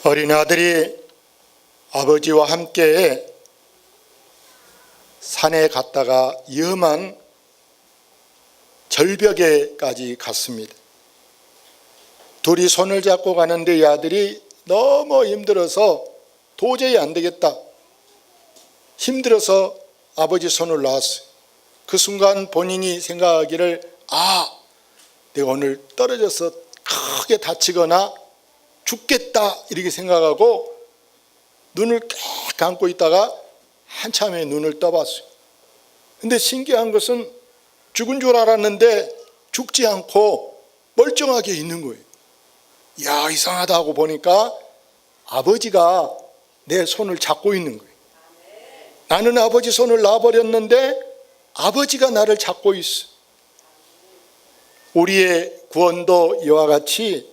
어린아들이 아버지와 함께 산에 갔다가 위험한 절벽에까지 갔습니다. 둘이 손을 잡고 가는데 이 아들이 너무 힘들어서 도저히 안 되겠다. 힘들어서 아버지 손을 놨어요. 그 순간 본인이 생각하기를 내가 오늘 떨어져서 크게 다치거나 죽겠다 이렇게 생각하고 눈을 꽉 감고 있다가 한참에 눈을 떠봤어요. 근데 신기한 것은 죽은 줄 알았는데 죽지 않고 멀쩡하게 있는 거예요. 야, 이상하다 하고 보니까 아버지가 내 손을 잡고 있는 거예요. 나는 아버지 손을 놔버렸는데 아버지가 나를 잡고 있어. 우리의 구원도 이와 같이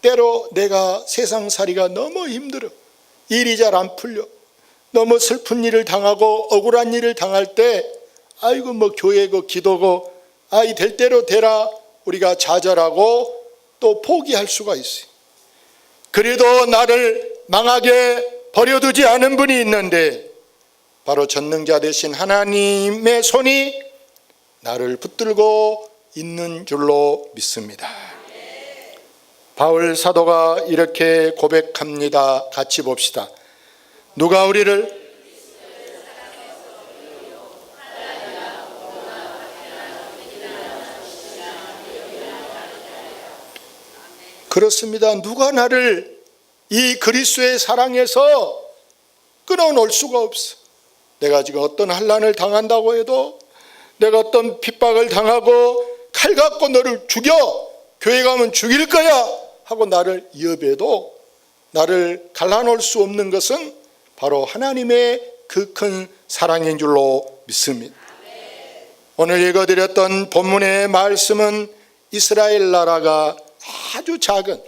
때로 내가 세상살이가 너무 힘들어, 일이 잘 안 풀려, 너무 슬픈 일을 당하고 억울한 일을 당할 때 아이고 뭐 교회고 기도고 될 대로 되라 우리가 좌절하고 또 포기할 수가 있어요. 그래도 나를 망하게 버려두지 않은 분이 있는데 바로 전능자 되신 하나님의 손이 나를 붙들고 있는 줄로 믿습니다. 바울 사도가 이렇게 고백합니다. 같이 봅시다. 누가 우리를 그렇습니다. 누가 나를 이 그리스도의 사랑에서 끊어놓을 수가 없어. 내가 지금 어떤 환난을 당한다고 해도, 내가 어떤 핍박을 당하고 칼 갖고 너를 죽여, 교회 가면 죽일 거야 하고 나를 위협해도 나를 갈라놓을 수 없는 것은 바로 하나님의 그 큰 사랑인 줄로 믿습니다. 오늘 읽어드렸던 본문의 말씀은 이스라엘 나라가 아주 작은,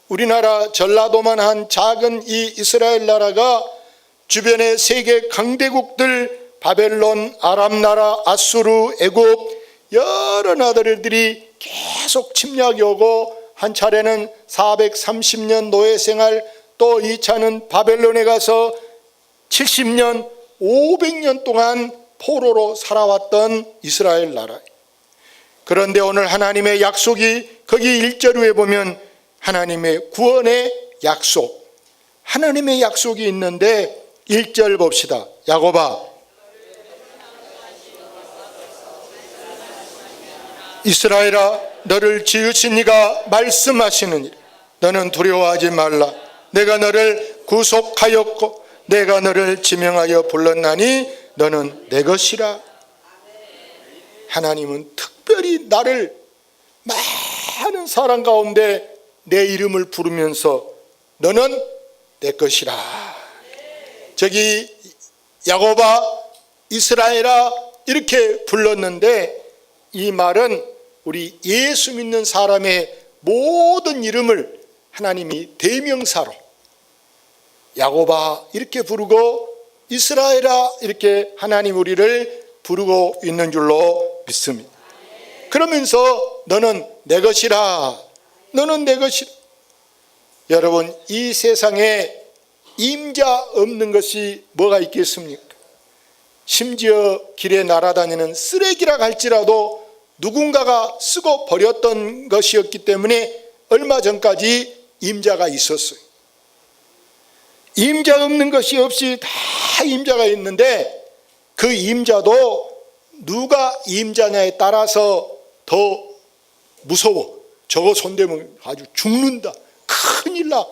우리나라 전라도만 한 작은 이 이스라엘 나라가 주변의 세계 강대국들 바벨론, 아람 나라, 아수르, 애굽 여러 나라들이 계속 침략이 오고 한 차례는 430년 노예 생활, 또 2차는 바벨론에 가서 70년, 500년 동안 포로로 살아왔던 이스라엘 나라. 그런데 오늘 하나님의 약속이 거기 1절 후에 보면 하나님의 구원의 약속, 하나님의 약속이 있는데 1절 봅시다. 야곱아, 이스라엘아, 너를 지으신 이가 말씀하시느니라. 너는 두려워하지 말라. 내가 너를 구속하였고 내가 너를 지명하여 불렀나니 너는 내 것이라. 하나님은 특별히 나를 많은 사람 가운데 내 이름을 부르면서 너는 내 것이라. 저기 야곱아, 이스라엘아 이렇게 불렀는데 이 말은 우리 예수 믿는 사람의 모든 이름을 하나님이 대명사로 야곱아 이렇게 부르고 이스라엘아 이렇게 하나님 우리를 부르고 있는 줄로 믿습니다. 그러면서 너는 내 것이라, 너는 내 것이라. 여러분, 이 세상에 임자 없는 것이 뭐가 있겠습니까? 심지어 길에 날아다니는 쓰레기라 할지라도 누군가가 쓰고 버렸던 것이었기 때문에 얼마 전까지 임자가 있었어요. 임자 없는 것이 없이 다 임자가 있는데 그 임자도 누가 임자냐에 따라서 더 무서워. 저거 손대면 아주 죽는다, 큰일 나.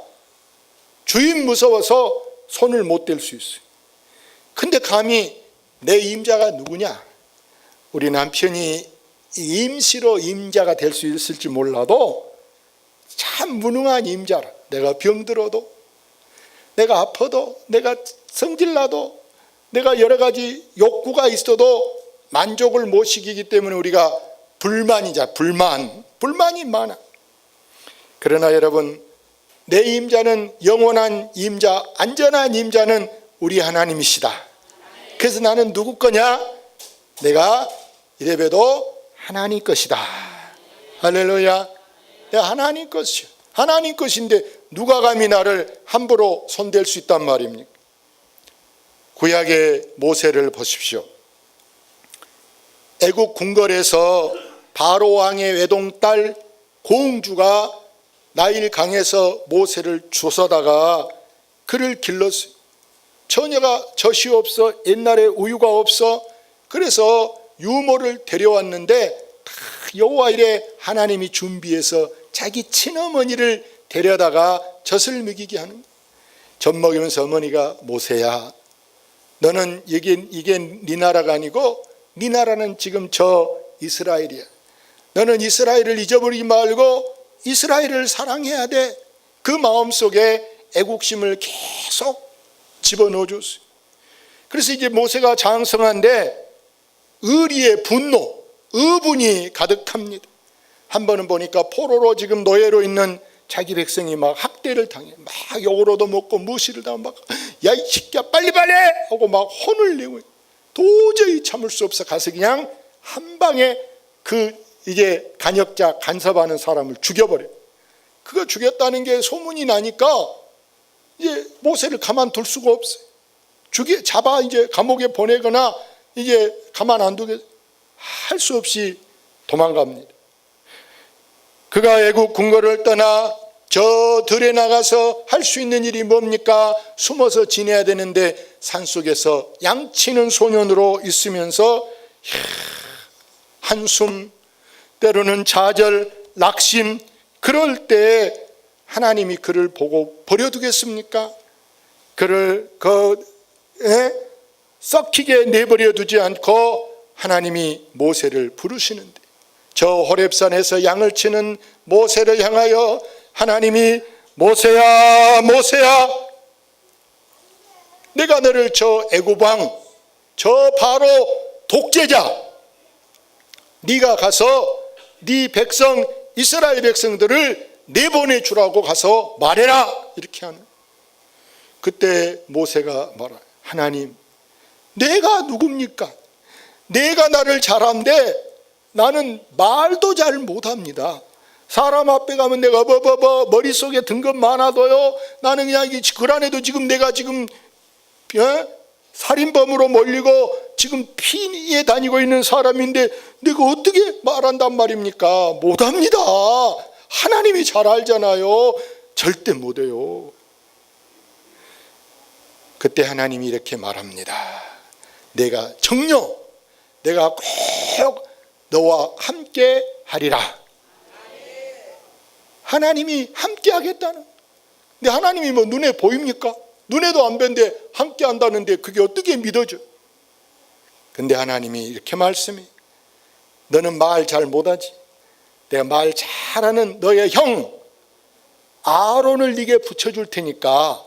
주인 무서워서 손을 못 댈 수 있어요. 근데 감히 내 임자가 누구냐? 우리 남편이 임시로 임자가 될 수 있을지 몰라도 참 무능한 임자라. 내가 병들어도, 내가 아파도, 내가 성질나도, 내가 여러 가지 욕구가 있어도 만족을 못 시키기 때문에 우리가 불만이 많아. 그러나 여러분, 내 임자는 영원한 임자, 안전한 임자는 우리 하나님이시다. 그래서 나는 누구 거냐? 내가 이래봬도 하나님 것이다. 할렐루야. 내가 하나님 것이요. 하나님 것인데 누가 감히 나를 함부로 손댈 수 있단 말입니까? 구약의 모세를 보십시오. 애국 궁궐에서 바로 왕의 외동딸 공주가 나일 강에서 모세를 주워다가 그를 길렀어요. 처녀가 젖이 없어, 옛날에 우유가 없어. 그래서 유모를 데려왔는데 여호와 이래 하나님이 준비해서 자기 친어머니를 데려다가 젖을 먹이게 하는 거예요. 젖 먹이면서 어머니가 모세야, 너는 이게 네 나라가 아니고 네 나라는 지금 저 이스라엘이야. 너는 이스라엘을 잊어버리지 말고 이스라엘을 사랑해야 돼. 그 마음속에 애국심을 계속 집어넣어 줬어요. 그래서 이제 모세가 장성한데 의리의 분노, 의분이 가득합니다. 한 번은 보니까 포로로 지금 노예로 있는 자기 백성이 막 학대를 당해. 막 욕을 얻어먹고 무시를 당하고 막 야 이 새끼야 빨리빨리 하고 막 혼을 내고 도저히 참을 수 없어 가서 그냥 한 방에 그 이제 간역자 간섭하는 사람을 죽여버려. 그거 죽였다는 게 소문이 나니까 이제 모세를 가만둘 수가 없어요. 잡아 이제 감옥에 보내거나 이제 가만 안 두게 할 수 없이 도망갑니다. 그가 애국 궁궐을 떠나 저 들에 나가서 할 수 있는 일이 뭡니까? 숨어서 지내야 되는데 산속에서 양치는 소년으로 있으면서 한숨, 때로는 좌절, 낙심, 그럴 때 하나님이 그를 보고 버려두겠습니까? 그를 썩히게 내버려 두지 않고 하나님이 모세를 부르시는데 저 호렙산에서 양을 치는 모세를 향하여 하나님이 모세야 모세야, 내가 너를 저 애굽왕 저 바로 독재자 네가 가서 네 백성 이스라엘 백성들을 내보내 주라고 가서 말해라 이렇게 하는. 그때 모세가 말해요. 하나님, 내가 누굽니까? 내가 나를 잘하는데 나는 말도 잘 못합니다. 사람 앞에 가면 내가 머릿속에 든 것 많아도요, 나는 그냥 그 안에도 지금 내가 지금 살인범으로 몰리고 지금 피에 다니고 있는 사람인데 내가 어떻게 말한단 말입니까? 못합니다. 하나님이 잘 알잖아요. 절대 못해요. 그때 하나님이 이렇게 말합니다. 내가 정녕 내가 꼭 너와 함께 하리라. 하나님이 함께 하겠다는. 근데 하나님이 뭐 눈에 보입니까? 눈에도 안 뵌데 함께 한다는데 그게 어떻게 믿어져? 근데 하나님이 이렇게 말씀해. 너는 말 잘 못하지? 내가 말 잘하는 너의 형 아론을 네게 붙여줄 테니까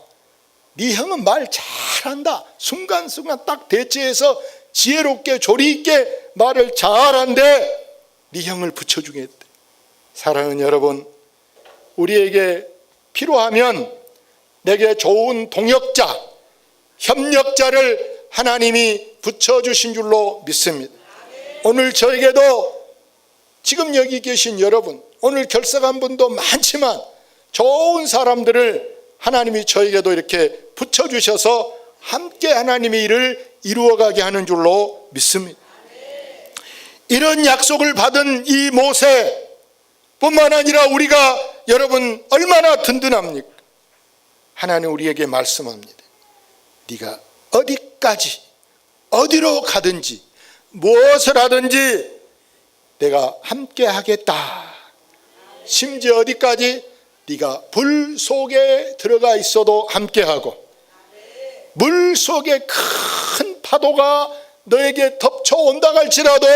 네 형은 말 잘한다. 순간순간 딱 대처해서 지혜롭게 조리 있게 말을 잘한데 네 형을 붙여주겠대. 사랑하는 여러분, 우리에게 필요하면 내게 좋은 동역자, 협력자를 하나님이 붙여주신 줄로 믿습니다. 오늘 저에게도 지금 여기 계신 여러분, 오늘 결석한 분도 많지만 좋은 사람들을 하나님이 저에게도 이렇게 붙여주셔서 함께 하나님의 일을 이루어가게 하는 줄로 믿습니다. 이런 약속을 받은 이 모세뿐만 아니라 우리가 여러분 얼마나 든든합니까? 하나님 우리에게 말씀합니다. 네가 어디까지 어디로 가든지 무엇을 하든지 내가 함께 하겠다. 심지어 어디까지? 네가 불 속에 들어가 있어도 함께하고 물 속에 큰 파도가 너에게 덮쳐온다 할지라도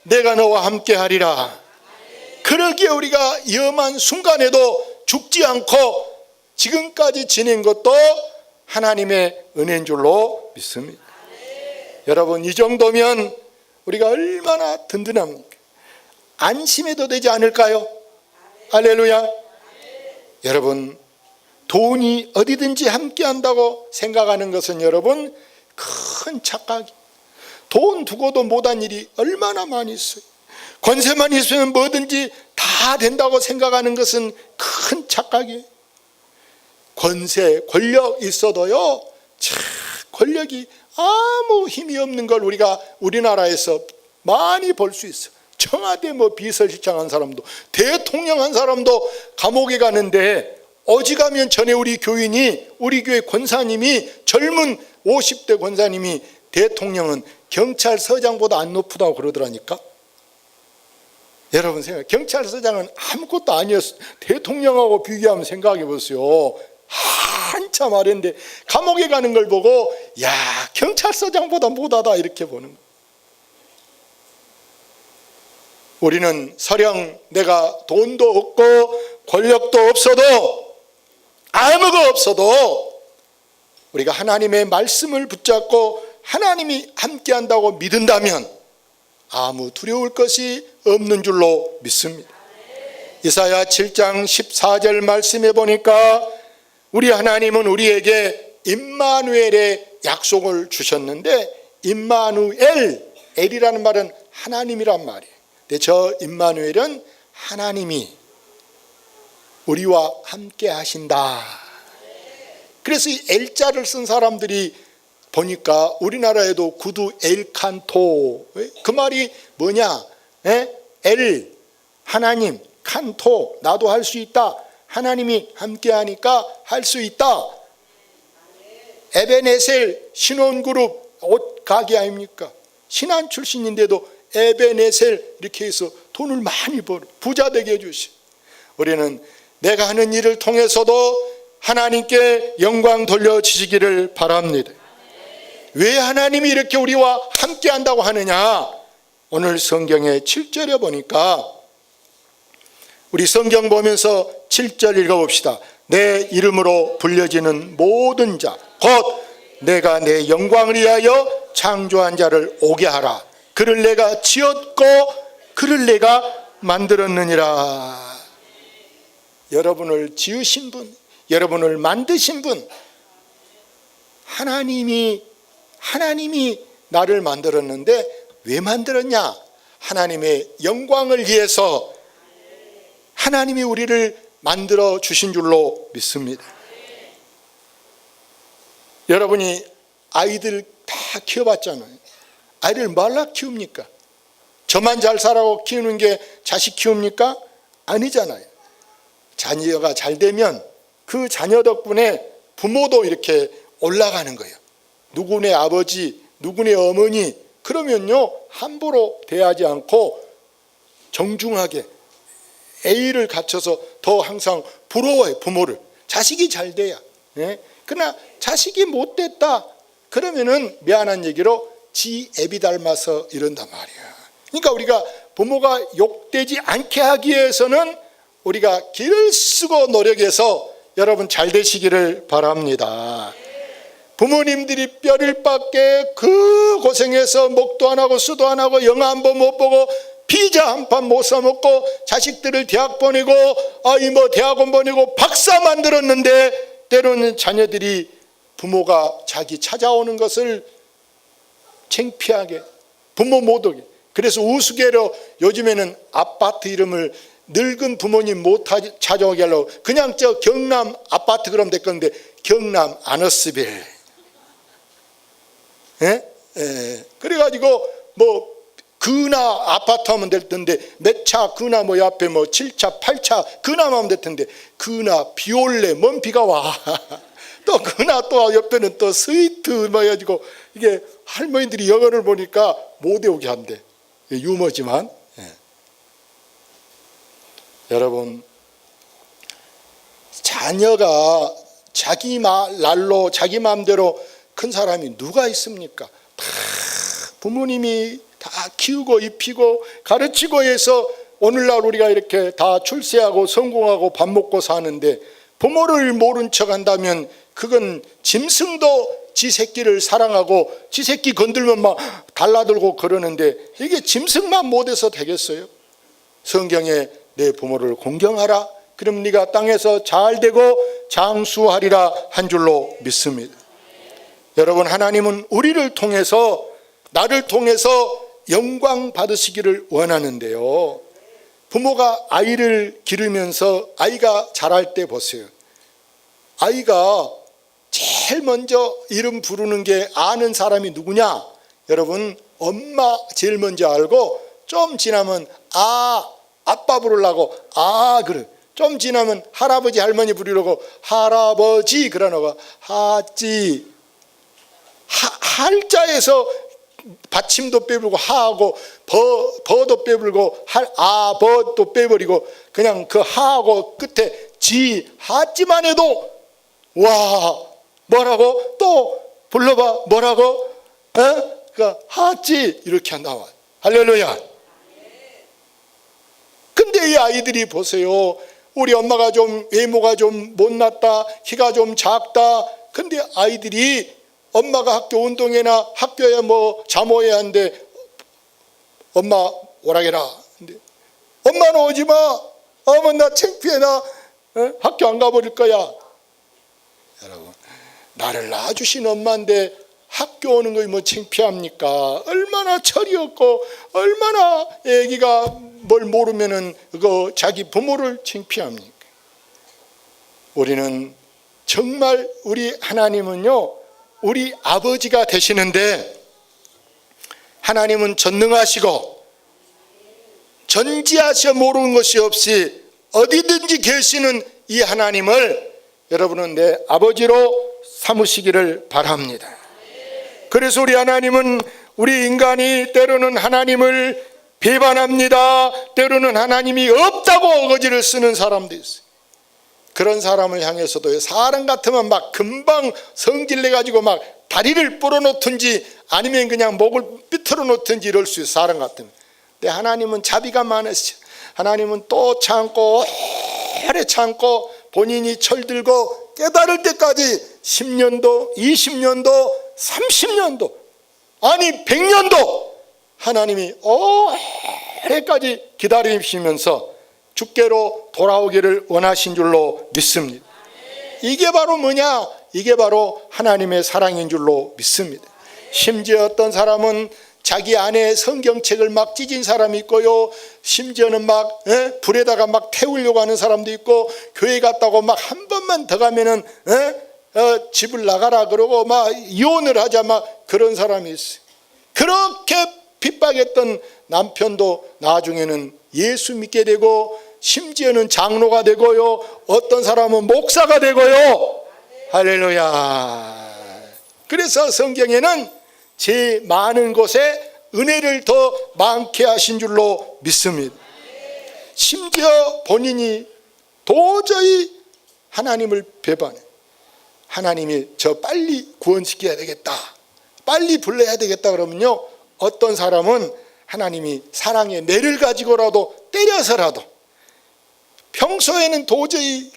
내가 너와 함께하리라. 그러기에 우리가 위험한 순간에도 죽지 않고 지금까지 지낸 것도 하나님의 은혜인 줄로 믿습니다. 여러분, 이 정도면 우리가 얼마나 든든합니까? 안심해도 되지 않을까요? 할렐루야. 여러분, 돈이 어디든지 함께한다고 생각하는 것은 여러분 큰 착각이. 돈 두고도 못한 일이 얼마나 많이 있어요. 권세만 있으면 뭐든지 다 된다고 생각하는 것은 큰 착각. 착각이에요. 권세, 권력 있어도요, 참 권력이 아무 힘이 없는 걸 우리가 우리나라에서 많이 볼 수 있어요. 청와대 비서실장 한 사람도, 대통령 한 사람도 감옥에 가는데, 어지간하면 전에 우리 교회 권사님이, 젊은 50대 권사님이 대통령은 경찰서장보다 안 높다고 그러더라니까. 여러분 경찰서장은 아무것도 아니었어. 대통령하고 비교하면 생각해 보세요. 한참 아래인데 감옥에 가는 걸 보고, 야, 경찰서장보다 못하다 이렇게 보는 거예요. 우리는 설령 내가 돈도 없고 권력도 없어도, 아무것도 없어도 우리가 하나님의 말씀을 붙잡고 하나님이 함께한다고 믿는다면 아무 두려울 것이 없는 줄로 믿습니다. 이사야 7장 14절 말씀해 보니까 우리 하나님은 우리에게 임마누엘의 약속을 주셨는데, 임마누엘, 엘이라는 말은 하나님이란 말이에요. 근데 저 임마누엘은 하나님이 우리와 함께 하신다. 그래서 이 엘자를 쓴 사람들이 보니까 우리나라에도 구두 엘칸토, 그 말이 뭐냐? 엘, 하나님, 칸토, 나도 할 수 있다. 하나님이 함께 하니까 할 수 있다. 에베네셀 신혼그룹 옷 가게 아닙니까? 신안 출신인데도 에베네셀 이렇게 해서 돈을 많이 벌어 부자 되게 해주시. 우리는 내가 하는 일을 통해서도 하나님께 영광 돌려주시기를 바랍니다. 왜 하나님이 이렇게 우리와 함께 한다고 하느냐? 오늘 성경의 7절에 보니까, 우리 성경 보면서 7절 읽어봅시다. 내 이름으로 불려지는 모든 자, 곧 내가 내 영광을 위하여 창조한 자를 오게 하라. 그를 내가 지었고 그를 내가 만들었느니라. 여러분을 지으신 분, 여러분을 만드신 분, 하나님이 나를 만들었는데 왜 만들었냐? 하나님의 영광을 위해서 하나님이 우리를 만들어 주신 줄로 믿습니다. 여러분이 아이들 다 키워봤잖아요. 아이를 말라 키웁니까? 저만 잘 살라고 키우는 게 자식 키웁니까? 아니잖아요. 자녀가 잘 되면 그 자녀 덕분에 부모도 이렇게 올라가는 거예요. 누구네 아버지, 누구네 어머니, 그러면요 함부로 대하지 않고 정중하게 A를 갖춰서 더 항상 부러워요. 부모를. 자식이 잘 돼야. 그러나 자식이 못됐다 그러면은 미안한 얘기로 지 애비 닮아서 이런단 말이야. 그러니까 우리가 부모가 욕되지 않게 하기 위해서는 우리가 길을 쓰고 노력해서 여러분 잘 되시기를 바랍니다. 부모님들이 뼈를 밖에 그 고생해서 목도 안 하고 수도 안 하고 영화 한 번 못 보고 피자 한 판 못 사 먹고 자식들을 대학 보내고 대학원 보내고 박사 만들었는데, 때로는 자녀들이 부모가 자기 찾아오는 것을 창피하게, 부모 못 오게, 그래서 우스개로 요즘에는 아파트 이름을 늙은 부모님 못 찾아오게 하려고 그냥 저 경남 아파트 그럼 됐건데 경남 아너스빌. 그래가지고 근하 아파트 하면 될 텐데 몇 차 근하 옆에 7차 8차 근하면 될 텐데 근하 비올래 먼 비가 와. 또 근하 또 옆에는 또 스위트 해가지고 이게 할머니들이 영어를 보니까 못 외우게 한대. 유머지만. 여러분, 자녀가 자기 날로 자기 마음대로 큰 사람이 누가 있습니까? 다 부모님이 다 키우고 입히고 가르치고 해서 오늘날 우리가 이렇게 다 출세하고 성공하고 밥 먹고 사는데, 부모를 모른 척 한다면 그건 짐승도 지 새끼를 사랑하고 지 새끼 건들면 막 달라들고 그러는데 이게 짐승만 못해서 되겠어요? 성경에 내 부모를 공경하라, 그럼 네가 땅에서 잘 되고 장수하리라 한 줄로 믿습니다. 여러분, 하나님은 우리를 통해서, 나를 통해서 영광 받으시기를 원하는데요, 부모가 아이를 기르면서 아이가 자랄 때 보세요. 아이가 제일 먼저 이름 부르는 게 아는 사람이 누구냐? 여러분, 엄마 제일 먼저 알고 좀 지나면 아빠 부르려고 그래. 좀 지나면 할아버지 할머니 부르려고 할아버지 그러나가 하지. 할자에서 받침도 빼버리고 하하고 버도 빼버리고 버도 빼버리고 그냥 그 하하고 끝에 지 하지만 해도 와 뭐라고 또 불러봐 뭐라고 그 하지 이렇게 나와. 할렐루야. 근데 이 아이들이 보세요. 우리 엄마가 좀 외모가 좀 못났다, 키가 좀 작다. 근데 아이들이 엄마가 학교 운동회나 학교에 뭐 자모해야 하는데 엄마 오라게라. 근데 엄마는 오지 마. 어머 나 창피해. 나 학교 안 가버릴 거야. 여러분, 나를 낳아주신 엄마인데 학교 오는 거 뭐 창피합니까? 얼마나 철이 없고 얼마나 애기가 뭘 모르면은 그 자기 부모를 창피합니까? 우리는 정말 우리 하나님은요 우리 아버지가 되시는데 하나님은 전능하시고 전지하셔 모르는 것이 없이 어디든지 계시는 이 하나님을 여러분은 내 아버지로 삼으시기를 바랍니다. 그래서 우리 하나님은 우리 인간이 때로는 하나님을 배반합니다. 때로는 하나님이 없다고 어거지를 쓰는 사람도 있어요. 그런 사람을 향해서도 사람 같으면 막 금방 성질내가지고 막 다리를 불어놓든지 아니면 그냥 목을 삐뚤어 놓든지 이럴 수 있어요. 사람 같으면. 근데 하나님은 자비가 많으시죠. 하나님은 또 참고 오래 참고 본인이 철들고 깨달을 때까지 10년도 20년도 30년도 아니 100년도 하나님이 오래까지 기다리시면서 주께로 돌아오기를 원하신 줄로 믿습니다. 이게 바로 뭐냐? 이게 바로 하나님의 사랑인 줄로 믿습니다. 심지어 어떤 사람은 자기 안에 성경책을 막 찢은 사람이 있고요. 심지어는 막 불에다가 막 태우려고 하는 사람도 있고 교회 갔다고 막 한 번만 더 가면은 집을 나가라 그러고 막 이혼을 하자 막 그런 사람이 있어요. 그렇게 핍박했던 남편도 나중에는 예수 믿게 되고 심지어는 장로가 되고요. 어떤 사람은 목사가 되고요. 할렐루야. 그래서 성경에는 제 많은 곳에 은혜를 더 많게 하신 줄로 믿습니다. 심지어 본인이 도저히 하나님을 배반해. 하나님이 저 빨리 구원시켜야 되겠다, 빨리 불러야 되겠다 그러면요, 어떤 사람은 하나님이 사랑의 매를 가지고라도 때려서라도 평소에는 도저히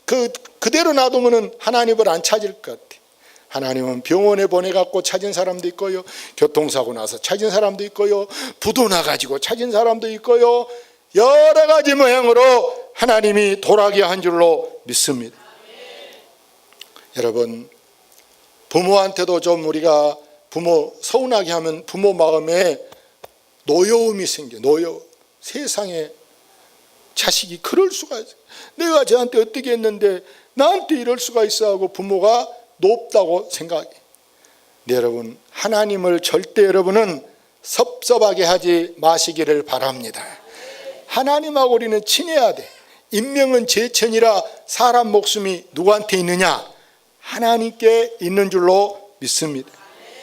그대로 놔두면 하나님을 안 찾을 것 같아. 하나님은 병원에 보내갖고 찾은 사람도 있고요, 교통사고 나서 찾은 사람도 있고요, 부도 나가지고 찾은 사람도 있고요, 여러 가지 모양으로 하나님이 돌아가게 한 줄로 믿습니다. 여러분, 부모한테도 좀 우리가 부모 서운하게 하면 부모 마음에 노여움이 생겨. 노여움. 세상에 자식이 그럴 수가 있어. 내가 쟤한테 어떻게 했는데 나한테 이럴 수가 있어 하고 부모가 높다고 생각해. 네, 여러분, 하나님을 절대 여러분은 섭섭하게 하지 마시기를 바랍니다. 하나님하고 우리는 친해야 돼. 인명은 제천이라 사람 목숨이 누구한테 있느냐? 하나님께 있는 줄로 믿습니다.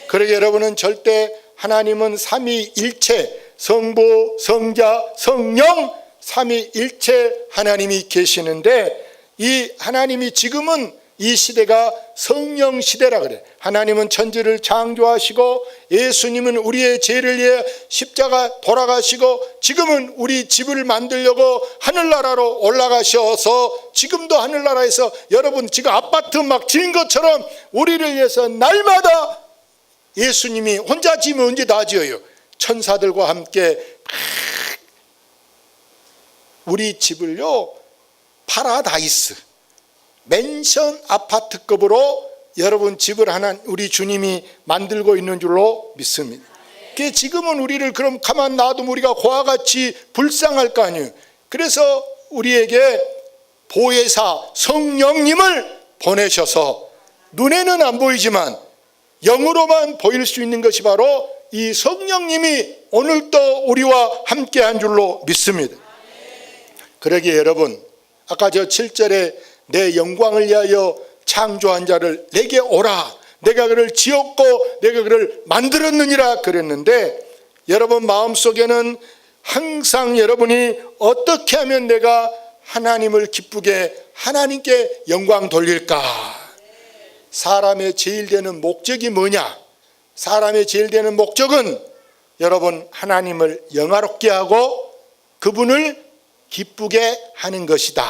그러게 여러분은 절대 하나님은 삼위일체, 성부, 성자, 성령 삼위일체 하나님이 계시는데, 이 하나님이 지금은 이 시대가 성령 시대라 그래. 하나님은 천지를 창조하시고 예수님은 우리의 죄를 위해 십자가 돌아가시고 지금은 우리 집을 만들려고 하늘나라로 올라가셔서 지금도 하늘나라에서 여러분 지금 아파트 막 지은 것처럼 우리를 위해서 날마다 예수님이 혼자 지으면 언제 다 지어요. 천사들과 함께 우리 집을요 파라다이스 맨션 아파트급으로 여러분 집을 하나 우리 주님이 만들고 있는 줄로 믿습니다. 지금은 우리를 그럼 가만 놔두면 우리가 고아같이 불쌍할 거 아니에요. 그래서 우리에게 보혜사 성령님을 보내셔서 눈에는 안 보이지만 영으로만 보일 수 있는 것이 바로 이 성령님이 오늘도 우리와 함께한 줄로 믿습니다. 그러기에 여러분, 아까 저 7절에 내 영광을 위하여 창조한 자를 내게 오라, 내가 그를 지었고 내가 그를 만들었느니라 그랬는데, 여러분 마음속에는 항상 여러분이 어떻게 하면 내가 하나님을 기쁘게 하나님께 영광 돌릴까? 사람의 제일 되는 목적이 뭐냐? 사람의 제일 되는 목적은 여러분 하나님을 영화롭게 하고 그분을 기쁘게 하는 것이다.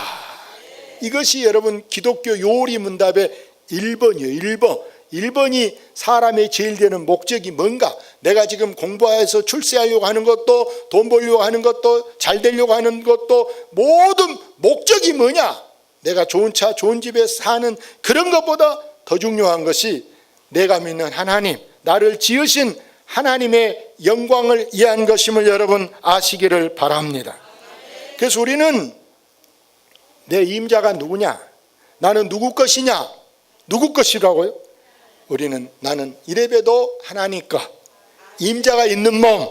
이것이 여러분 기독교 요리문답의 1번이에요. 1번이 사람의 제일 되는 목적이 뭔가? 내가 지금 공부해서 출세하려고 하는 것도, 돈 벌려고 하는 것도, 잘 되려고 하는 것도, 모든 목적이 뭐냐? 내가 좋은 차, 좋은 집에 사는 그런 것보다 더 중요한 것이 내가 믿는 하나님, 나를 지으신 하나님의 영광을 위한 것임을 여러분 아시기를 바랍니다. 그래서 우리는 내 임자가 누구냐? 나는 누구 것이냐? 누구 것이라고요? 우리는 나는 이래봬도 하나님 것, 임자가 있는 몸.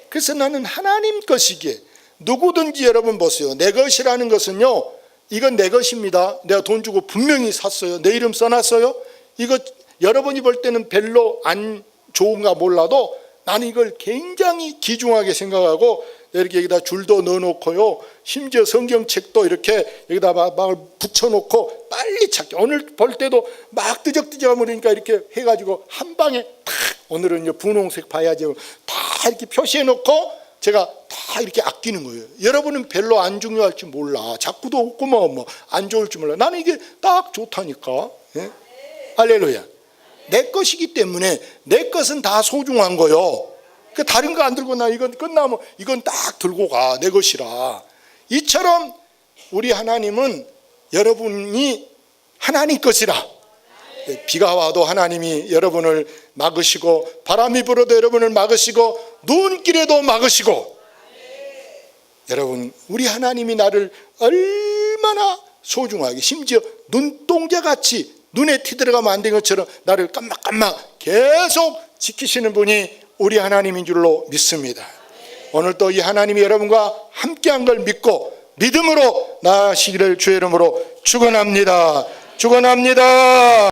그래서 나는 하나님 것이기에 누구든지 여러분 보세요. 내 것이라는 것은요, 이건 내 것입니다. 내가 돈 주고 분명히 샀어요. 내 이름 써놨어요. 이거 여러분이 볼 때는 별로 안 좋은가 몰라도 나는 이걸 굉장히 귀중하게 생각하고 이렇게 여기다 줄도 넣어놓고요, 심지어 성경책도 이렇게 여기다 막 붙여놓고 빨리 찾기, 오늘 볼 때도 막 뜨적뜨적하면 그러니까 이렇게 해가지고 한 방에 탁, 오늘은 이제 분홍색 봐야지, 다 이렇게 표시해놓고 제가 다 이렇게 아끼는 거예요. 여러분은 별로 안 중요할지 몰라, 자꾸도 없고 뭐 안 좋을지 몰라. 나는 이게 딱 좋다니까. 예? 할렐루야. 내 것이기 때문에 내 것은 다 소중한 거요. 그 다른 거 안 들고 나 이건 끝나면 이건 딱 들고 가, 내 것이라. 이처럼 우리 하나님은 여러분이 하나님 것이라. 비가 와도 하나님이 여러분을 막으시고, 바람이 불어도 여러분을 막으시고, 눈길에도 막으시고. 여러분, 우리 하나님이 나를 얼마나 소중하게, 심지어 눈동자같이 눈에 티 들어가면 안 된 것처럼 나를 깜빡깜빡 계속 지키시는 분이 우리 하나님인 줄로 믿습니다. 오늘도 이 하나님이 여러분과 함께한 걸 믿고 믿음으로 나아가시기를 주의 이름으로 축원합니다. 축원합니다.